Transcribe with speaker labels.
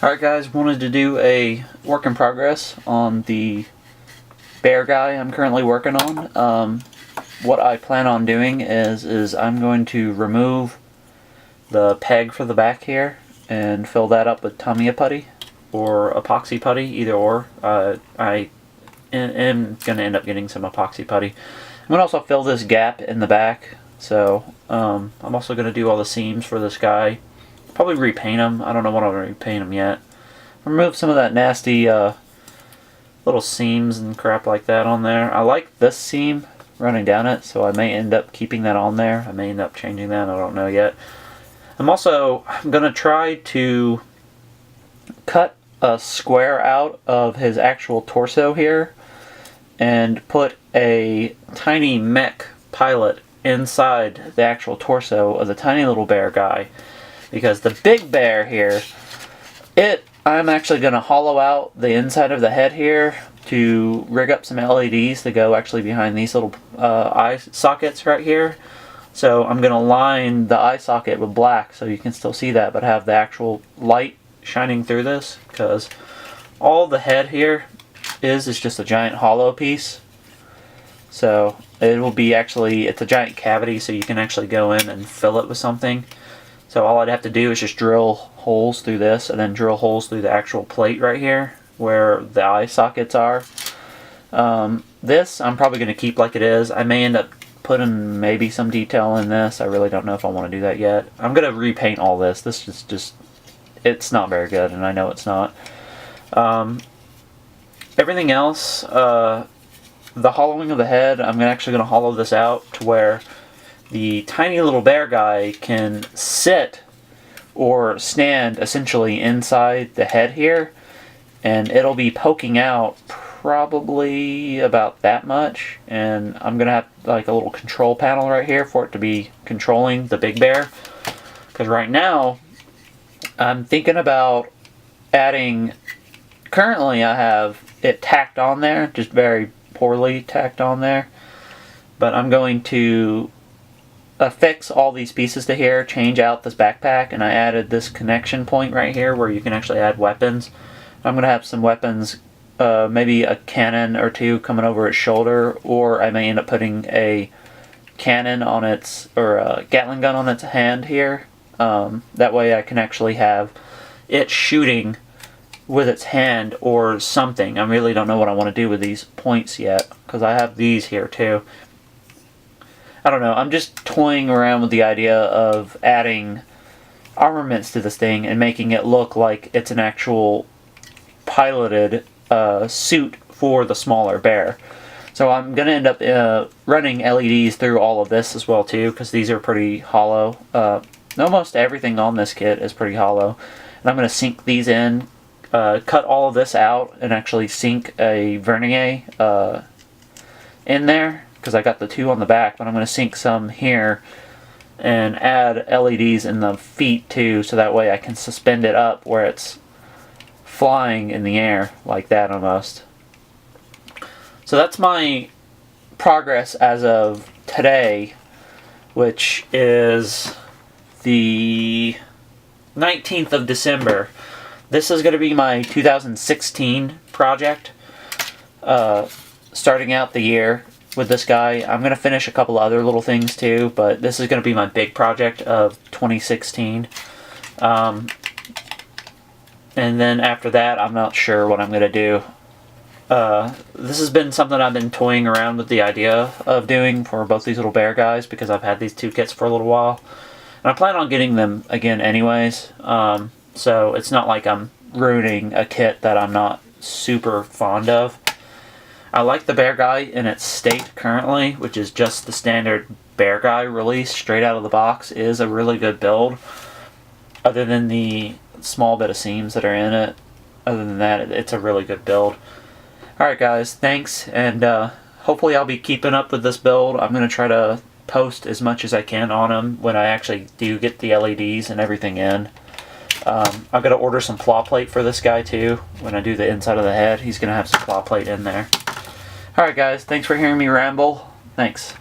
Speaker 1: Alright guys, wanted to do a work in progress on the Bear Guy I'm currently working on. What I plan on doing is I'm going to remove the peg for the back here and fill that up with Tamiya putty or epoxy putty, either or. I am going to end up getting some epoxy putty. I'm going to also fill this gap in the back, so I'm also going to do all the seams for this guy. Probably repaint them. I don't know what I'm going to repaint them yet. Remove some of that nasty little seams and crap like that on there. I like this seam running down it, so I may end up keeping that on there. I may end up changing that. I don't know yet. I'm going to try to cut a square out of his actual torso here and put a tiny mech pilot inside the actual torso of the tiny little bear guy. Because the big bear here, I'm actually going to hollow out the inside of the head here to rig up some LEDs to go actually behind these little eye sockets right here. So I'm going to line the eye socket with black so you can still see that, but have the actual light shining through this, because all the head here is just a giant hollow piece. So it will be it's a giant cavity, so you can actually go in and fill it with something. So all I'd have to do is just drill holes through this and then drill holes through the actual plate right here where the eye sockets are. This I'm probably going to keep like it is. I may end up putting maybe some detail in this. I really don't know if I want to do that yet. I'm going to repaint all this. This is just, it's not very good, and I know it's not. Everything else, the hollowing of the head, I'm actually going to hollow this out to where the tiny little bear guy can sit or stand essentially inside the head here, and it'll be poking out probably about that much, and I'm gonna have like a little control panel right here for it to be controlling the big bear, because right now I'm thinking about adding, currently I have it tacked on there, just very poorly tacked on there, but I'm going to affix all these pieces to here, change out this backpack, and I added this connection point right here where you can actually add weapons. I'm going to have some weapons, maybe a cannon or two coming over its shoulder, or I may end up putting a cannon on its, or a Gatling gun on its hand here. That way I can actually have it shooting with its hand or something. I really don't know what I want to do with these points yet, because I have these here too. I don't know, I'm just toying around with the idea of adding armaments to this thing and making it look like it's an actual piloted suit for the smaller bear. So I'm going to end up running LEDs through all of this as well too, because these are pretty hollow. Almost everything on this kit is pretty hollow. And I'm going to sink these in, cut all of this out, and actually sink a vernier in there, because I got the two on the back, but I'm going to sink some here and add LEDs in the feet too, so that way I can suspend it up where it's flying in the air like that almost. So that's my progress as of today, which is the 19th of December. This is going to be my 2016 project, starting out the year with this guy. I'm going to finish a couple other little things too, but this is going to be my big project of 2016. And then after that, I'm not sure what I'm going to do. This has been something I've been toying around with the idea of doing for both these little bear guys, because I've had these two kits for a little while. And I plan on getting them again anyways. So it's not like I'm ruining a kit that I'm not super fond of. I like the Bear Guy in its state currently, which is just the standard Bear Guy release straight out of the box. It is a really good build. Other than the small bit of seams that are in it, other than that, it's a really good build. Alright guys, thanks, and hopefully I'll be keeping up with this build. I'm going to try to post as much as I can on them when I actually do get the LEDs and everything in. I've got to order some claw plate for this guy too. When I do the inside of the head, he's going to have some claw plate in there. Alright guys, thanks for hearing me ramble. Thanks.